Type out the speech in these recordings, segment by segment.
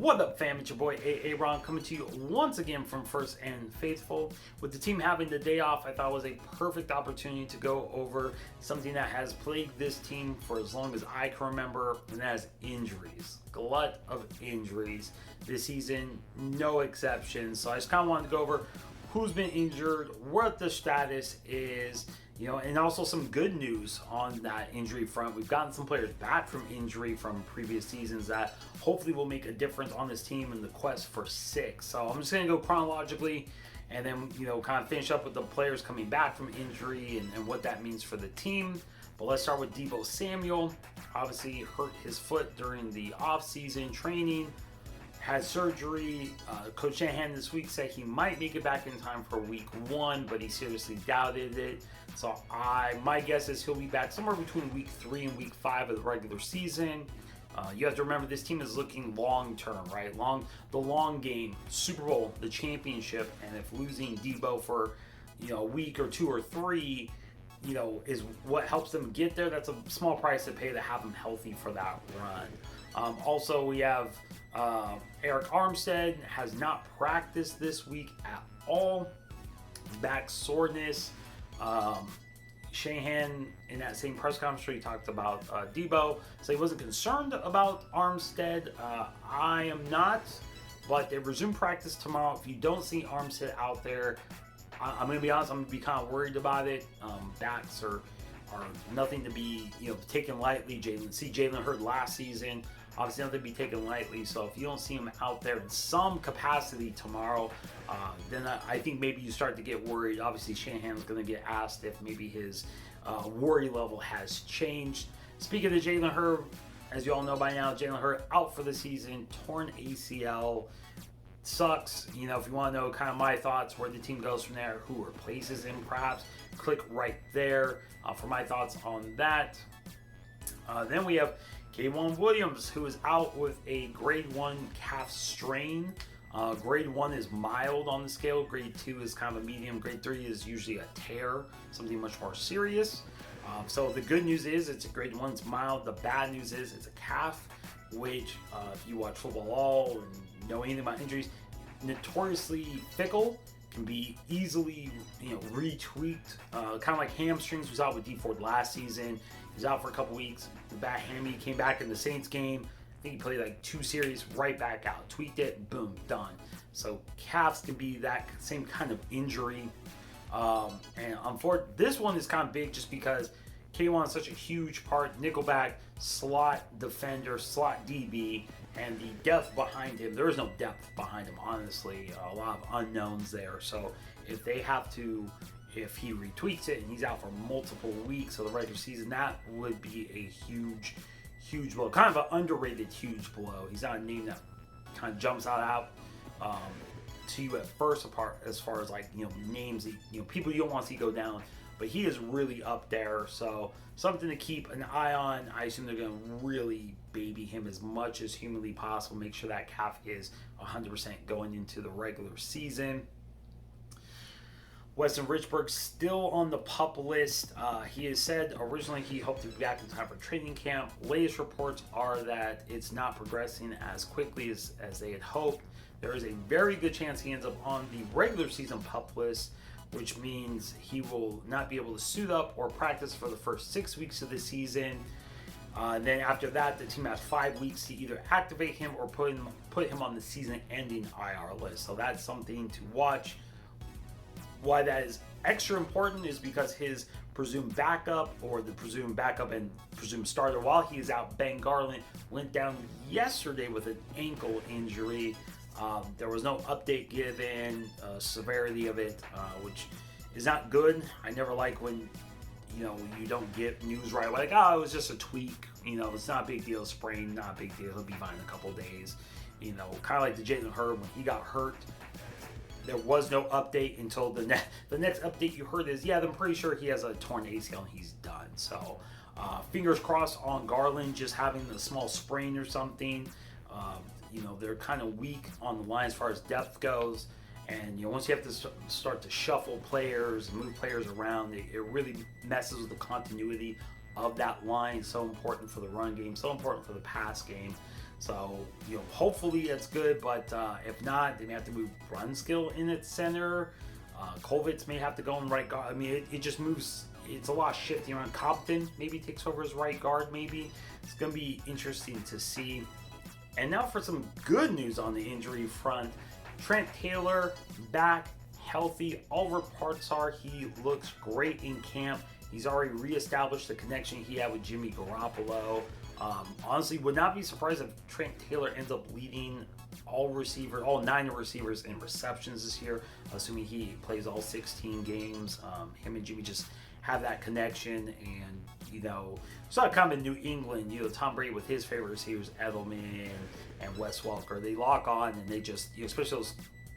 What up, fam? It's your boy Aaron coming to you once again from First and Faithful. With the team having the day off, I thought it was a perfect opportunity to go over something that has plagued this team for as long as I can remember, and that is injuries. Glut of injuries this season, no exceptions. So I just kind of wanted to go over who's been injured, what the status is, and also some good news on that injury front. We've gotten some players back from injury from previous seasons that hopefully will make a difference on this team in the quest for 6. So I'm just going to go chronologically and then, kind of finish up with the players coming back from injury and what that means for the team. But let's start with Deebo Samuel. Obviously hurt his foot during the offseason training. Had surgery. Coach Shanahan this week said he might make it back in time for week 1, but he seriously doubted it. So my guess is he'll be back somewhere between week 3 and week 5 of the regular season. You have to remember this team is looking long term, right? The long game, Super Bowl, the championship, and if losing Deebo for a week or 2 or 3, is what helps them get there. That's a small price to pay to have them healthy for that run. Also, we have Eric Armstead has not practiced this week at all. Back soreness. Shanahan in that same press conference he talked about Deebo, so he wasn't concerned about Armstead. I am not, but they resume practice tomorrow. If you don't see Armstead out there, I'm going to be honest, I'm going to be kind of worried about it. Backs are nothing to be taken lightly. Jalen Hurd last season, obviously nothing to be taken lightly. So if you don't see him out there in some capacity tomorrow, then I think maybe you start to get worried. Obviously Shanahan's going to get asked if maybe his worry level has changed. Speaking of Jalen Hurd, as you all know by now, Jalen Hurd out for the season, torn ACL. Sucks. If you want to know kind of my thoughts where the team goes from there, who replaces him perhaps, click right there for my thoughts on that. Then we have Kayla Williams, who is out with a grade 1 calf strain. Grade 1 is mild on the scale. Grade 2 is kind of a medium. Grade 3 is usually a tear, something much more serious. So the good news is it's a grade 1, it's mild. The bad news is it's a calf, which if you watch football all and know anything about injuries, notoriously fickle, can be easily retweaked. Kind of like hamstrings. Was out with D Ford last season. He was out for a couple weeks. The back hammy came back in the Saints game. I think he played like 2 series, right back out. Tweaked it, boom, done. So calves can be that same kind of injury. And unfortunately, this one is kind of big just because K1 is such a huge part, nickelback, slot defender, slot DB, and the depth behind him. There is no depth behind him, honestly. A lot of unknowns there. So if he retweaks it and he's out for multiple weeks of the regular season, that would be a huge blow. Kind of an underrated huge blow. He's not a name that kind of jumps out to you at first, apart as far as names that, people you don't want to see go down. But he is really up there, so something to keep an eye on. I assume they're going to really baby him as much as humanly possible. Make sure that calf is 100% going into the regular season. Weston Richberg still on the PUP list. He has said originally he hoped to be back in time for training camp. Latest reports are that it's not progressing as quickly as they had hoped. There is a very good chance he ends up on the regular season PUP list, which means he will not be able to suit up or practice for the first 6 weeks of the season. Then after that, the team has 5 weeks to either activate him or put him on the season-ending IR list. So that's something to watch. Why that is extra important is because his presumed backup, or the presumed backup and presumed starter while he is out, Ben Garland, went down yesterday with an ankle injury. There was no update given, severity of it, which is not good. I never like when, you don't get news right away. Like, it was just a tweak. It's not a big deal. Sprain, not a big deal. He'll be fine in a couple days. Kind of like the Jalen Hurd when he got hurt. There was no update until the next update you heard is, I'm pretty sure he has a torn ACL and he's done. So, fingers crossed on Garland just having a small sprain or something. They're kind of weak on the line as far as depth goes. And, once you have to start to shuffle players, move players around, it really messes with the continuity of that line. So important for the run game, so important for the pass game. So, hopefully it's good, but if not, they may have to move Brunskill in at center. Kovitz may have to go in right guard. I mean, it just moves. It's a lot of shifting around. Compton maybe takes over as right guard, maybe. It's going to be interesting to see. And now for some good news on the injury front. Trent Taylor back healthy. All reports are he looks great in camp. He's already reestablished the connection he had with Jimmy Garoppolo. Honestly, would not be surprised if Trent Taylor ends up leading all 9 receivers in receptions this year, assuming he plays all 16 games. Him and Jimmy just have that connection, and saw kind of in New England, Tom Brady with his favorite receivers, Edelman and Wes Welker, they lock on and they just, especially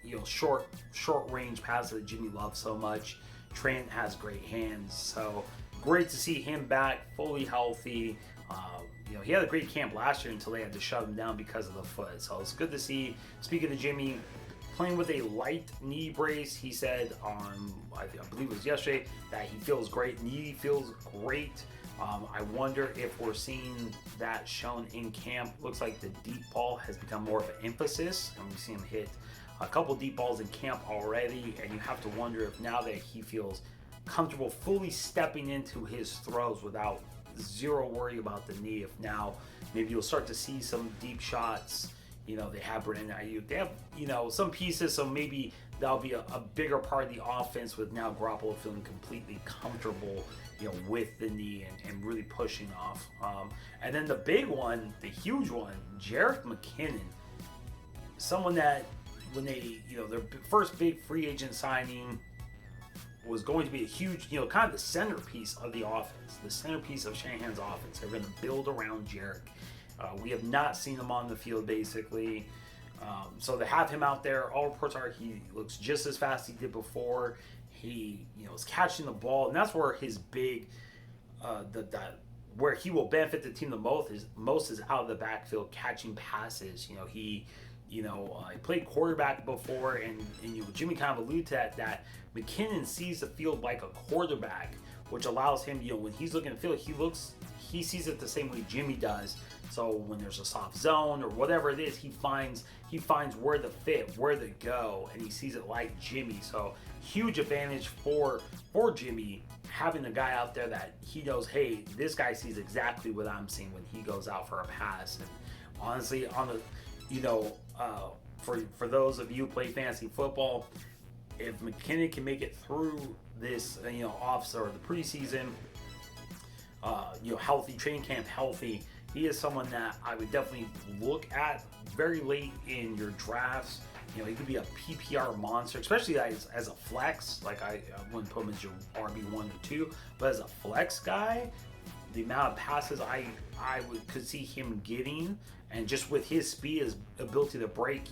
those, short range passes that Jimmy loves so much. Trent has great hands, so great to see him back, fully healthy. He had a great camp last year until they had to shut him down because of the foot. So it's good to see. Speaking of Jimmy, playing with a light knee brace, he said on, I believe it was yesterday, that he feels great. Knee feels great. I wonder if we're seeing that shown in camp. Looks like the deep ball has become more of an emphasis, and we see him hit a couple deep balls in camp already. And you have to wonder if now that he feels comfortable fully stepping into his throws without zero worry about the knee, if now maybe you'll start to see some deep shots. They have Brandon Ayuk, they have some pieces, so maybe that'll be a bigger part of the offense with now Garoppolo feeling completely comfortable with the knee and really pushing off. And then the big one, the huge one, Jerick McKinnon, someone that when they their first big free agent signing was going to be a huge, kind of the centerpiece of the offense, the centerpiece of Shanahan's offense. They're going to build around Jerick. We have not seen him on the field, basically. So to have him out there, all reports are he looks just as fast as he did before. He, is catching the ball, and that's where his big, where he will benefit the team the most is out of the backfield catching passes. He played quarterback before, and Jimmy kind of alluded to that McKinnon sees the field like a quarterback, which allows him, when he's looking at the field, he sees it the same way Jimmy does. So when there's a soft zone or whatever it is, he finds where to fit, where to go, and he sees it like Jimmy. So huge advantage for Jimmy having a guy out there that he knows, hey, this guy sees exactly what I'm seeing when he goes out for a pass. And honestly, on the for those of you who play fantasy football, if McKinnon can make it through this, off or the preseason, healthy, training camp healthy, he is someone that I would definitely look at very late in your drafts. He could be a PPR monster, especially as a flex. Like I wouldn't put him as your RB1 or 2, but as a flex guy, the amount of passes I could see him getting, and just with his speed, his ability to break,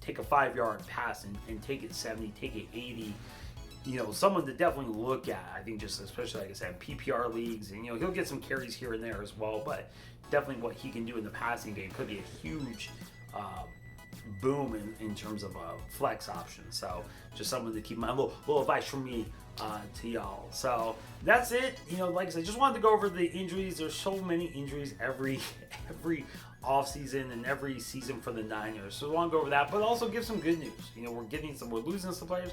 take a 5-yard pass and take it 70, take it 80. Someone to definitely look at. I think just especially, like I said, PPR leagues, and he'll get some carries here and there as well, but definitely what he can do in the passing game could be a huge boom in terms of a flex option. So just something to keep in mind. Little advice from me to y'all. So that's it. Like I said, just wanted to go over the injuries. There's so many injuries every offseason and every season for the Niners. So I want to go over that, but also give some good news. We're losing some players,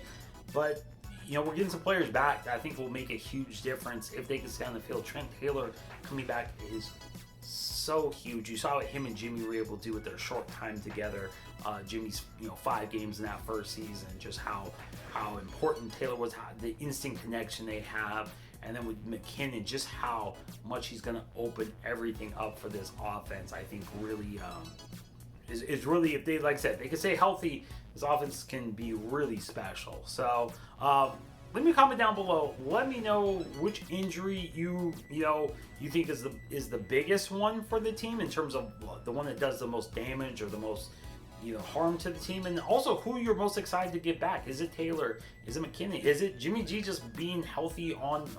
but we're getting some players back that I think will make a huge difference if they can stay on the field. Trent Taylor coming back is so huge. You saw what him and Jimmy were able to do with their short time together. Jimmy's 5 games in that first season, just how important Taylor was, the instant connection they have, and then with McKinnon, just how much he's going to open everything up for this offense. I think really is really, if they, like I said, they can stay healthy, this offense can be really special. So leave me a comment down below. Let me know which injury you think is the biggest one for the team in terms of the one that does the most damage or the most harm to the team, and also who you're most excited to get back. Is it Taylor? Is it McKinnon? Is it Jimmy G just being healthy on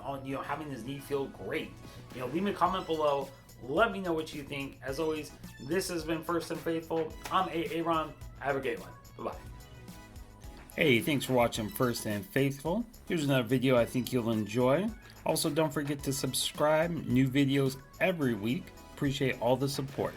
having his knee feel great? Leave me a comment below. Let me know what you think. As always, this has been First and Faithful. I'm Aaron. Have a great one. Bye-bye. Hey, thanks for watching First and Faithful. Here's another video I think you'll enjoy. Also, don't forget to subscribe. New videos every week. Appreciate all the support.